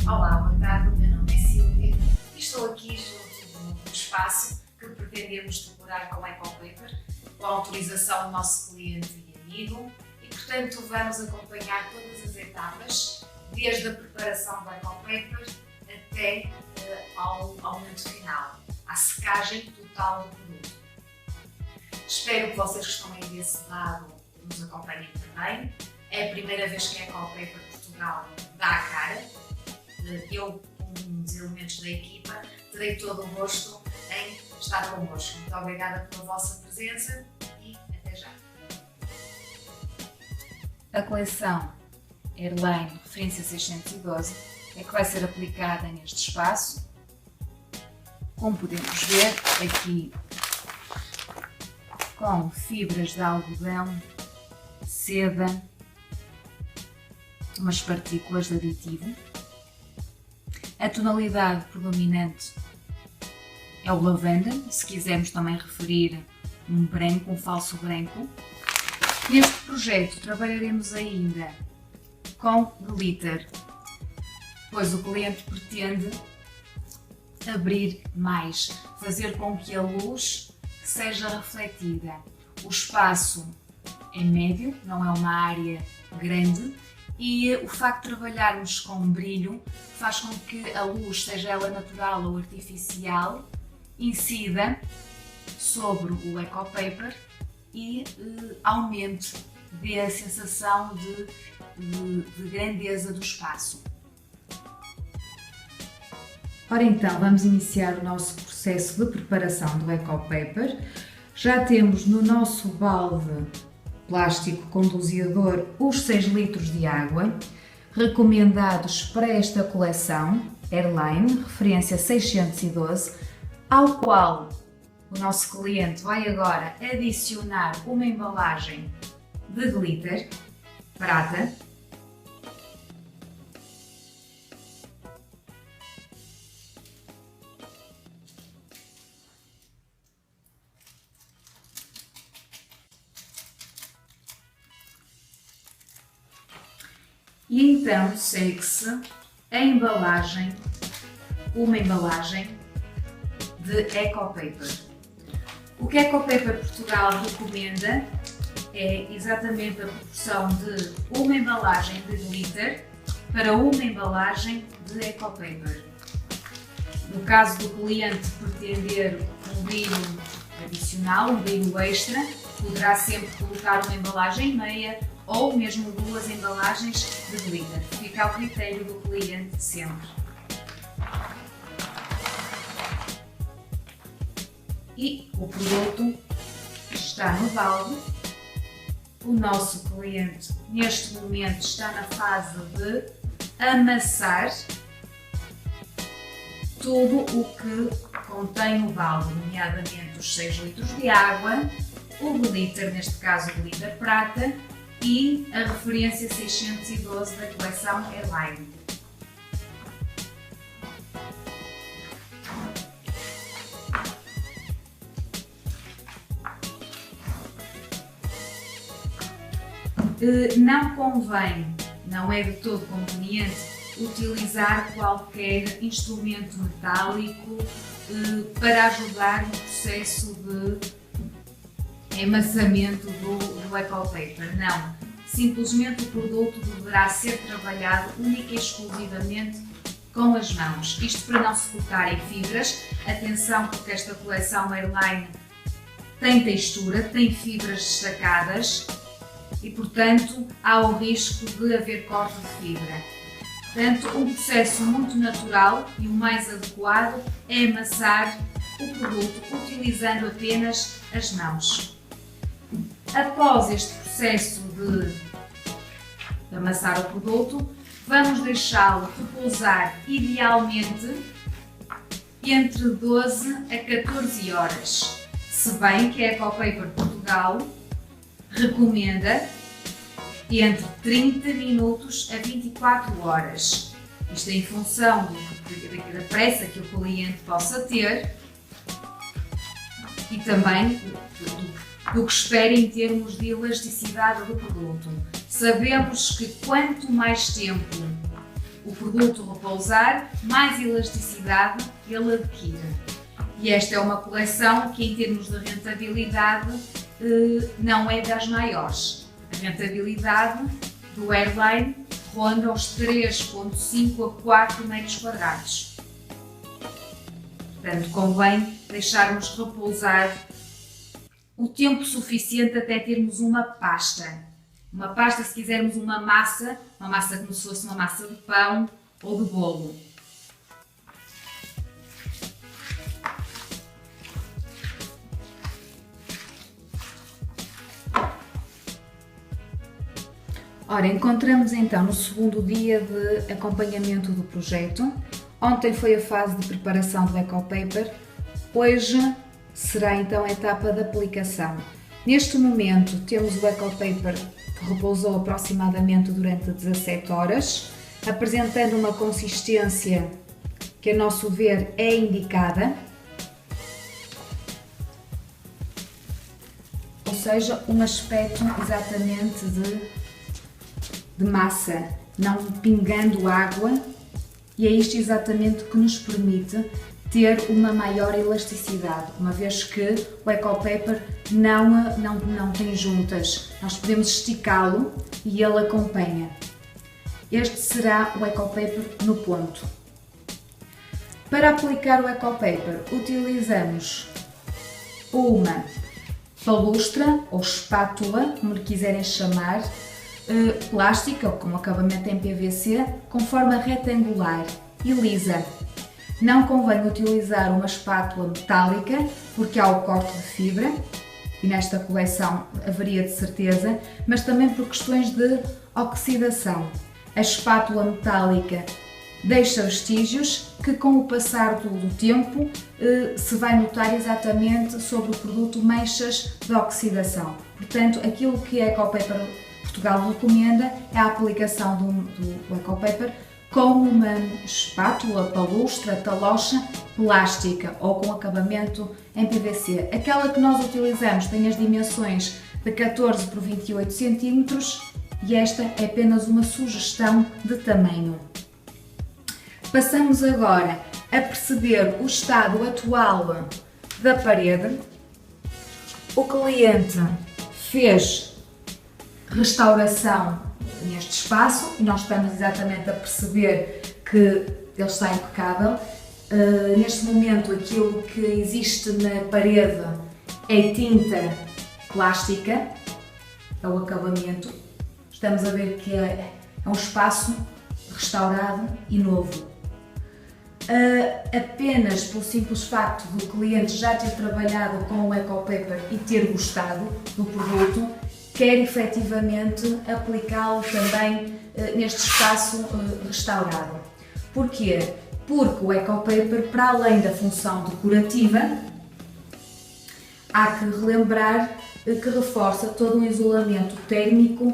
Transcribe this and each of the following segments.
Olá, boa tarde, o meu nome é Silvia e estou aqui junto do espaço que pretendemos decorar com EcoPaper, com a autorização do nosso cliente e amigo, e portanto vamos acompanhar todas as etapas, desde a preparação do EcoPaper até ao momento final, à secagem total do produto. Espero que vocês que estão aí desse lado nos acompanhem também. É a primeira vez que a EcoPaper Portugal dá a cara. Eu, um dos elementos da equipa, terei todo o gosto em estar convosco. Muito obrigada pela vossa presença e até já. A coleção Airline Referência 612 é que vai ser aplicada neste espaço. Como podemos ver aqui, com fibras de algodão, seda, umas partículas de aditivo. A tonalidade predominante é o lavanda, se quisermos também referir um branco, um falso branco. Neste projeto trabalharemos ainda com glitter, pois o cliente pretende abrir mais, fazer com que a luz seja refletida. O espaço é médio, não é uma área grande, e o facto de trabalharmos com brilho faz com que a luz, seja ela natural ou artificial, incida sobre o EcoPaper e aumente, dê a sensação de grandeza do espaço. Ora então, vamos iniciar o nosso processo de preparação do EcoPaper. Já temos no nosso balde plástico conduziador os 6 litros de água, recomendados para esta coleção Airline, referência 612, ao qual o nosso cliente vai agora adicionar uma embalagem de glitter prata. E então segue-se uma embalagem de EcoPaper. O que a EcoPaper Portugal recomenda é exatamente a proporção de uma embalagem de glitter para uma embalagem de EcoPaper. No caso do cliente pretender um brilho adicional, um brilho extra, poderá sempre colocar uma embalagem meia ou mesmo 2 embalagens de glitter. Fica ao critério do cliente sempre. E o produto está no balde. O nosso cliente neste momento está na fase de amassar tudo o que contém o balde, nomeadamente os 6 litros de água, o glitter, neste caso o glitter prata, e a referência 612 da coleção Airline. Não convém, não é de todo conveniente, utilizar qualquer instrumento metálico para ajudar no processo de amassamento do EcoPaper. Não, simplesmente o produto deverá ser trabalhado única e exclusivamente com as mãos. Isto para não se cortarem fibras. Atenção, porque esta coleção Airline tem textura, tem fibras destacadas e, portanto, há o risco de haver corte de fibra. Portanto, um processo muito natural e o mais adequado é amassar o produto utilizando apenas as mãos. Após este processo de amassar o produto, vamos deixá-lo repousar idealmente entre 12 a 14 horas, se bem que a EcoPaper Portugal recomenda entre 30 minutos a 24 horas. Isto em função da pressa que o cliente possa ter e também do que espera em termos de elasticidade do produto. Sabemos que quanto mais tempo o produto repousar, mais elasticidade ele adquire. E esta é uma coleção que, em termos de rentabilidade, não é das maiores. A rentabilidade do Airline ronda os 3,5 a 4 metros quadrados. Portanto, convém deixarmos repousar o tempo suficiente até termos uma pasta. Uma pasta, se quisermos uma massa como se fosse uma massa de pão ou de bolo. Ora, encontramos então no segundo dia de acompanhamento do projeto. Ontem foi a fase de preparação do EcoPaper, hoje será então a etapa de aplicação. Neste momento temos o EcoPaper que repousou aproximadamente durante 17 horas, apresentando uma consistência que, a nosso ver, é indicada, ou seja, um aspecto exatamente de massa, não pingando água, e é isto exatamente que nos permite ter uma maior elasticidade, uma vez que o EcoPaper não tem juntas. Nós podemos esticá-lo e ele acompanha. Este será o EcoPaper no ponto. Para aplicar o EcoPaper utilizamos uma palustra ou espátula, como lhe quiserem chamar, plástica ou com acabamento em PVC, com forma retangular e lisa. Não convém utilizar uma espátula metálica porque há o corte de fibra, e nesta coleção haveria de certeza, mas também por questões de oxidação. A espátula metálica deixa vestígios que, com o passar do tempo, se vai notar exatamente sobre o produto manchas de oxidação. Portanto, aquilo que a EcoPaper Portugal recomenda é a aplicação do EcoPaper com uma espátula, palustra, talocha plástica ou com acabamento em PVC. Aquela que nós utilizamos tem as dimensões de 14 por 28 cm e esta é apenas uma sugestão de tamanho. Passamos agora a perceber o estado atual da parede. O cliente fez restauração neste espaço e nós estamos exatamente a perceber que ele está impecável. Neste momento aquilo que existe na parede é tinta plástica, é o acabamento. Estamos a ver que é um espaço restaurado e novo. Apenas pelo simples facto do cliente já ter trabalhado com o EcoPaper e ter gostado do produto, quer efetivamente aplicá-lo também neste espaço restaurado. Porquê? Porque o EcoPaper, para além da função decorativa, há que relembrar que reforça todo um isolamento térmico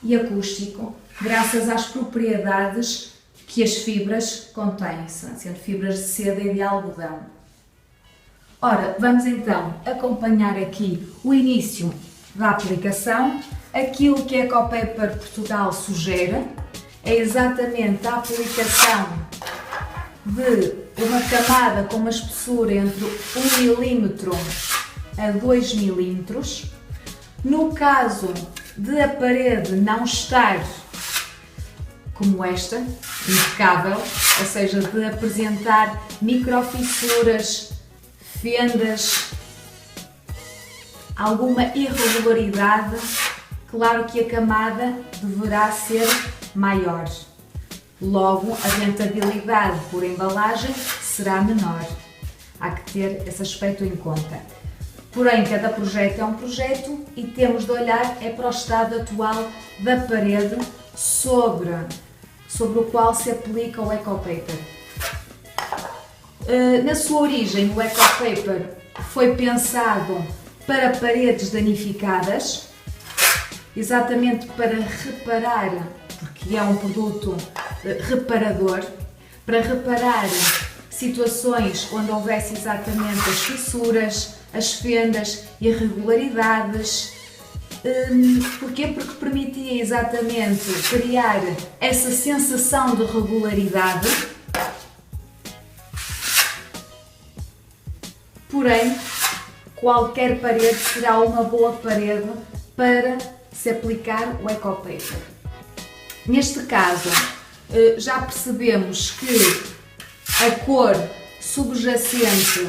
e acústico, graças às propriedades que as fibras contêm, sendo fibras de seda e de algodão. Ora, vamos então acompanhar aqui o início da aplicação. Aquilo que a EcoPaper Portugal sugere é exatamente a aplicação de uma camada com uma espessura entre 1 milímetro a 2 milímetros. No caso de a parede não estar como esta, impecável, ou seja, de apresentar microfissuras, fendas, alguma irregularidade, claro que a camada deverá ser maior. Logo, a rentabilidade por embalagem será menor. Há que ter esse aspecto em conta. Porém, cada projeto é um projeto e temos de olhar para o estado atual da parede sobre o qual se aplica o EcoPaper. Na sua origem, o EcoPaper foi pensado para paredes danificadas, exatamente para reparar, porque é um produto reparador, para reparar situações onde houvesse exatamente as fissuras, as fendas, irregularidades, Porquê? Porque permitia exatamente criar essa sensação de regularidade, porém, qualquer parede será uma boa parede para se aplicar o ecopaper. Neste caso, já percebemos que a cor subjacente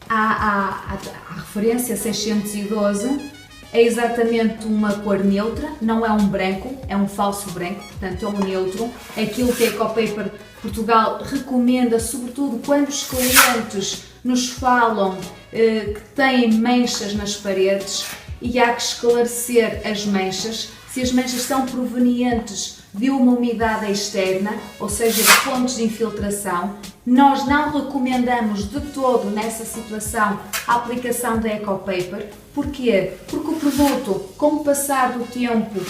à referência 612 é exatamente uma cor neutra, não é um branco, é um falso branco, portanto é um neutro. É aquilo que a Ecopaper Portugal recomenda, sobretudo quando os clientes nos falam que têm manchas nas paredes e há que esclarecer as manchas. Se as manchas são provenientes de uma umidade externa, ou seja, de pontos de infiltração, nós não recomendamos de todo nessa situação a aplicação da Ecopaper. Porquê? Porque o produto, com o passar do tempo,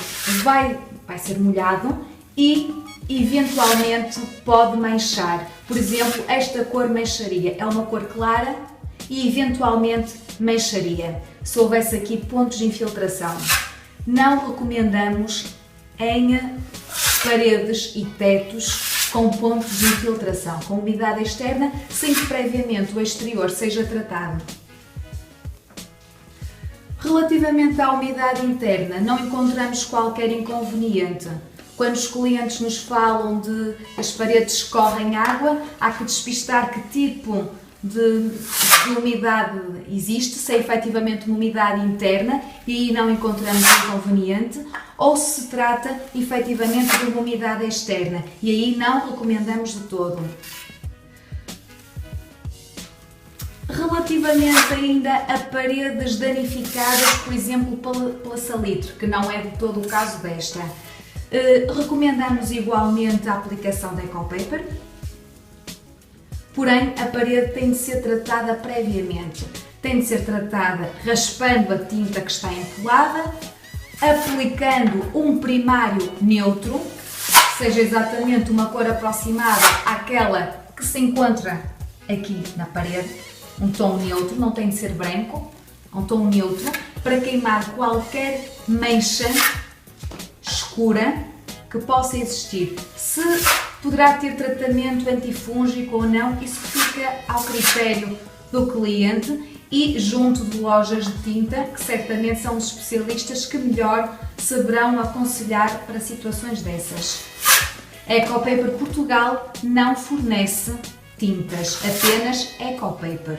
vai ser molhado e eventualmente pode manchar. Por exemplo, esta cor mancharia, é uma cor clara e eventualmente mancharia, se houvesse aqui pontos de infiltração. Não recomendamos em paredes e tetos com pontos de infiltração, com umidade externa, sem que previamente o exterior seja tratado. Relativamente à umidade interna, não encontramos qualquer inconveniente. Quando os clientes nos falam de as paredes escorrem água, há que despistar que tipo de umidade existe, se é efetivamente uma umidade interna e aí não encontramos inconveniente, ou se trata efetivamente de uma umidade externa e aí não recomendamos de todo. Relativamente ainda a paredes danificadas, por exemplo, pela salitre, que não é de todo o caso desta, recomendamos igualmente a aplicação da Ecopaper. Porém, a parede tem de ser tratada previamente. Tem de ser tratada raspando a tinta que está empolada, aplicando um primário neutro, que seja exatamente uma cor aproximada àquela que se encontra aqui na parede, um tom neutro, não tem de ser branco, um tom neutro, para queimar qualquer mancha escura que possa existir. Se poderá ter tratamento antifúngico ou não, isso fica ao critério do cliente e junto de lojas de tinta, que certamente são os especialistas que melhor saberão aconselhar para situações dessas. A Ecopaper Portugal não fornece tintas, apenas Ecopaper.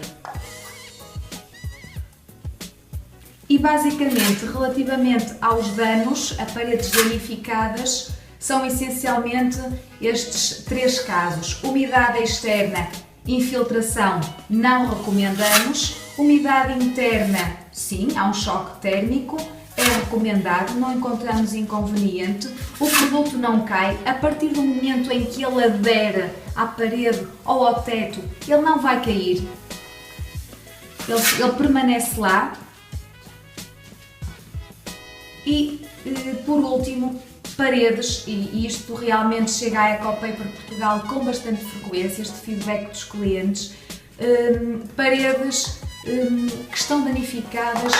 E basicamente, relativamente aos danos a paredes danificadas, são essencialmente estes três casos. Umidade externa, infiltração, não recomendamos. Umidade interna, sim, há um choque térmico, é recomendado, não encontramos inconveniente. O produto não cai, a partir do momento em que ele adere à parede ou ao teto, ele não vai cair. Ele permanece lá. E, por último, paredes, e isto realmente chega à Ecopaper Portugal com bastante frequência, este feedback dos clientes, paredes que estão danificadas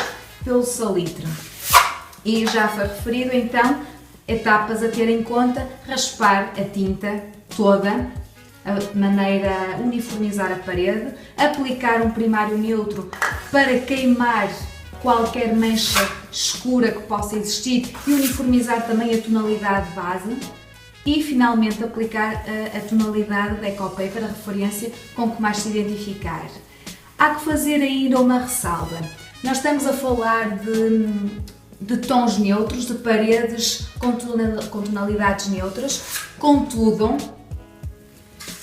pelo salitre. E já foi referido então, etapas a ter em conta: raspar a tinta toda, de maneira a uniformizar a parede, aplicar um primário neutro para queimar qualquer mancha escura que possa existir e uniformizar também a tonalidade base e finalmente aplicar a tonalidade da Ecopaper, a referência com que mais se identificar. Há que fazer ainda uma ressalva. Nós estamos a falar de tons neutros, de paredes com tonalidades neutras, contudo,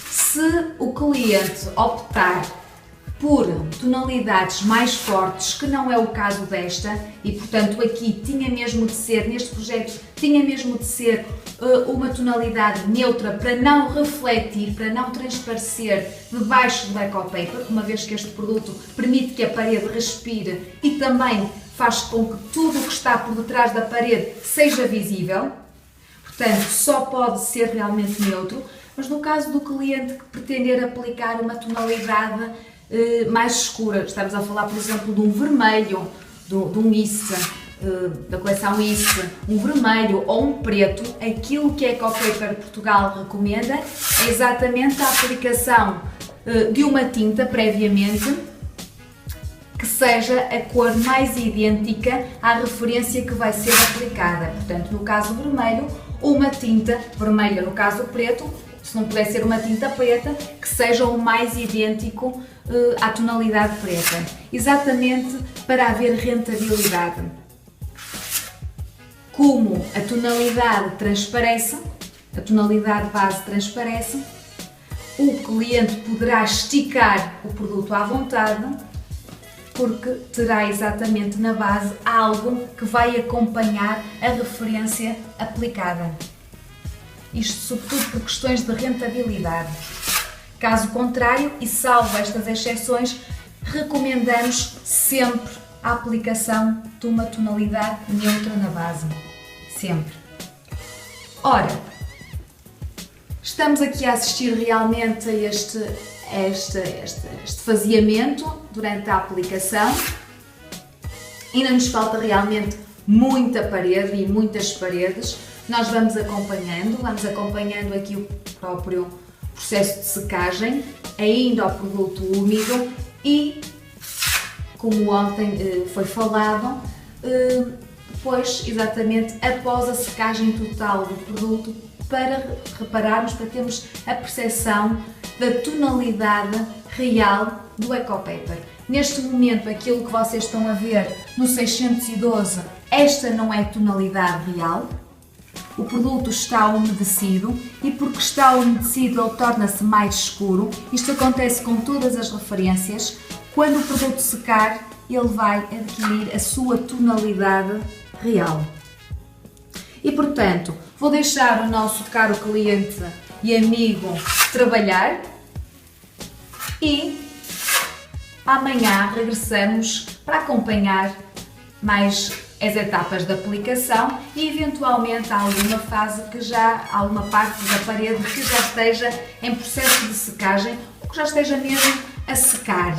se o cliente optar por tonalidades mais fortes, que não é o caso desta, e portanto aqui tinha mesmo de ser, neste projeto, tinha mesmo de ser uma tonalidade neutra para não refletir, para não transparecer debaixo do Ecopaper, uma vez que este produto permite que a parede respire e também faz com que tudo o que está por detrás da parede seja visível, portanto só pode ser realmente neutro, mas no caso do cliente que pretender aplicar uma tonalidade mais escura, estamos a falar por exemplo de um vermelho, de um ice, da coleção ISE, um vermelho ou um preto, aquilo que a Ecopaper Portugal recomenda é exatamente a aplicação de uma tinta previamente que seja a cor mais idêntica à referência que vai ser aplicada. Portanto, no caso vermelho, uma tinta vermelha, no caso preto, se não puder ser uma tinta preta, que seja o mais idêntico à tonalidade preta. Exatamente para haver rentabilidade. Como a tonalidade transparece, a tonalidade base transparece, o cliente poderá esticar o produto à vontade, porque terá exatamente na base algo que vai acompanhar a referência aplicada. Isto sobretudo por questões de rentabilidade. Caso contrário, e salvo estas exceções, recomendamos sempre a aplicação de uma tonalidade neutra na base. Sempre. Ora, estamos aqui a assistir realmente a este faseamento durante a aplicação. Ainda nos falta realmente muita parede e muitas paredes. Nós vamos acompanhando aqui o próprio processo de secagem, ainda ao produto úmido e, como ontem foi falado, depois exatamente após a secagem total do produto, para repararmos, para termos a percepção da tonalidade real do Ecopaper. Neste momento, aquilo que vocês estão a ver no 612, esta não é tonalidade real. O produto está umedecido e porque está umedecido ele torna-se mais escuro. Isto acontece com todas as referências. Quando o produto secar, ele vai adquirir a sua tonalidade real. E portanto, vou deixar o nosso caro cliente e amigo trabalhar e amanhã regressamos para acompanhar mais as etapas da aplicação e eventualmente alguma alguma parte da parede que já esteja em processo de secagem ou que já esteja mesmo a secar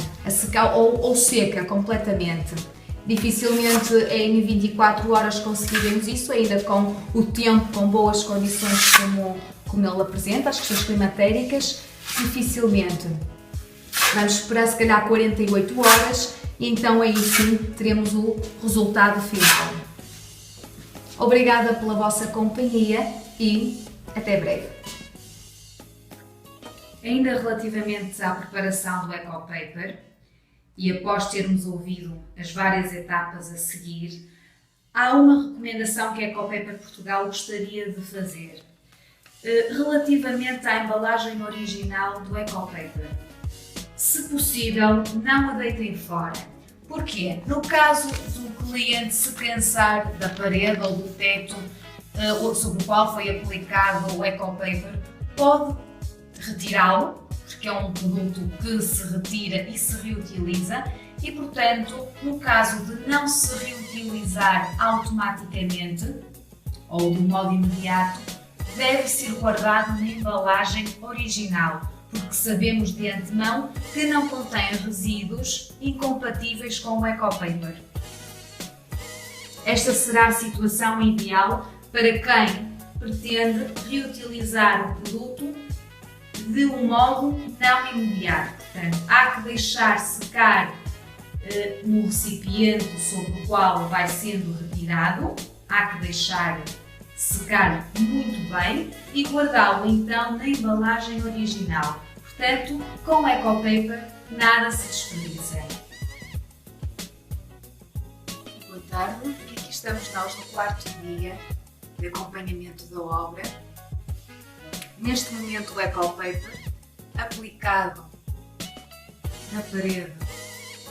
ou seca completamente. Dificilmente em 24 horas conseguiremos isso, ainda com o tempo, com boas condições como ele apresenta, as questões climatéricas, dificilmente. Vamos esperar se calhar 48 horas e então aí sim teremos o resultado final. Obrigada pela vossa companhia e até breve. Ainda relativamente à preparação do Ecopaper, e após termos ouvido as várias etapas a seguir, há uma recomendação que a Ecopaper Portugal gostaria de fazer relativamente à embalagem original do Ecopaper. Se possível, não a deitem fora. Porquê? No caso do cliente se cansar da parede ou do teto sobre o qual foi aplicado o Ecopaper, pode retirá-lo, porque é um produto que se retira e se reutiliza e, portanto, no caso de não se reutilizar automaticamente ou de modo imediato, deve ser guardado na embalagem original, porque sabemos de antemão que não contém resíduos incompatíveis com o Ecopaper. Esta será a situação ideal para quem pretende reutilizar o produto de um modo não imediato. Portanto, há que deixar secar no recipiente sobre o qual vai sendo retirado, há que deixar secar muito bem e guardá-lo então na embalagem original. Portanto, com o Ecopaper nada se desperdiça. Boa tarde, e aqui estamos nós no quarto dia de acompanhamento da obra. Neste momento o Ecopaper aplicado na parede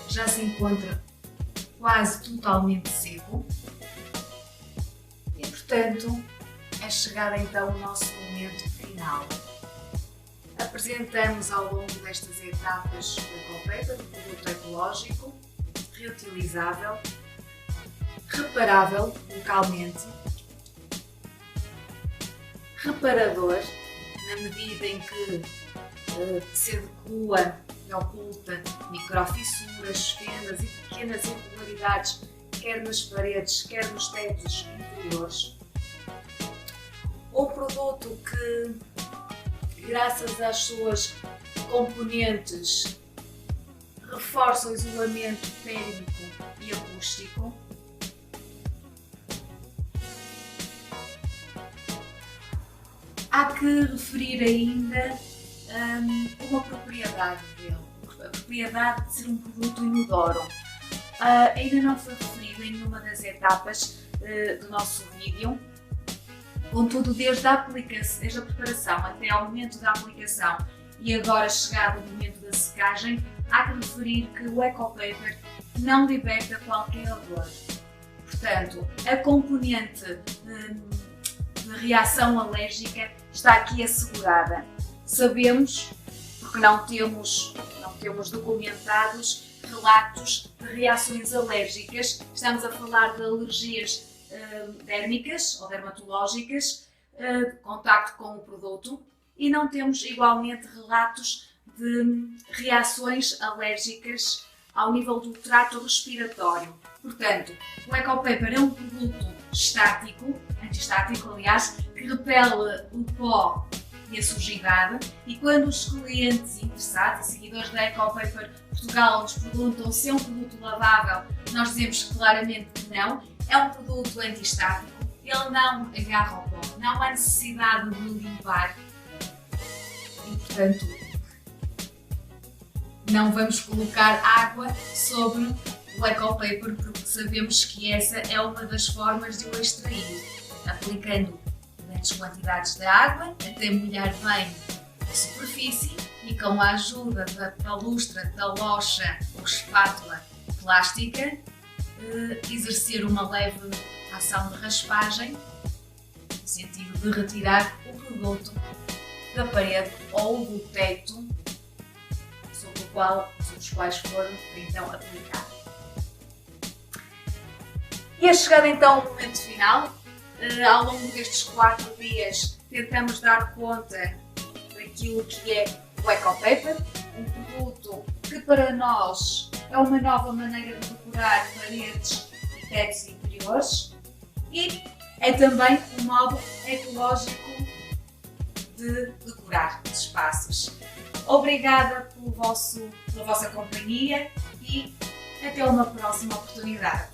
já se encontra quase totalmente seco e, portanto, é chegado então o nosso momento final. Apresentamos ao longo destas etapas o Ecopaper, um produto ecológico, reutilizável, reparável localmente, reparador, na medida em que se adequa e oculta microfissuras, fendas e pequenas irregularidades quer nas paredes, quer nos tetos interiores. Um produto que, graças às suas componentes, reforça o isolamento térmico e acústico. Há que referir ainda uma propriedade dele, a propriedade de ser um produto inodoro. Ainda não foi referido em nenhuma das etapas do nosso vídeo, contudo, desde a preparação até ao momento da aplicação e agora chegado o momento da secagem, há que referir que o Ecopaper não liberta qualquer odor. Portanto, a componente de reação alérgica está aqui assegurada. Sabemos, porque não temos documentados relatos de reações alérgicas, estamos a falar de alergias dérmicas ou dermatológicas, de contacto com o produto, e não temos igualmente relatos de reações alérgicas ao nível do trato respiratório. Portanto, o Ecopaper é um produto antistático, aliás, que repele o pó e a sujidade, e quando os clientes interessados e seguidores da Ecopaper Portugal nos perguntam se é um produto lavável, nós dizemos claramente que não. É um produto antistático, ele não agarra ao pó, não há necessidade de limpar e, portanto, não vamos colocar água sobre o Ecopaper porque sabemos que essa é uma das formas de o extrair, aplicando grandes quantidades de água até molhar bem a superfície e com a ajuda da palustra, da locha ou espátula plástica, exercer uma leve ação de raspagem no sentido de retirar o produto da parede ou do teto sobre os quais foram então aplicados. E é chegado então ao momento final. Ao longo destes 4 dias tentamos dar conta daquilo que é o Ecopaper, um produto que para nós é uma nova maneira de decorar paredes e tetos interiores e é também um modo ecológico de decorar os espaços. Obrigada pela vossa companhia e até uma próxima oportunidade.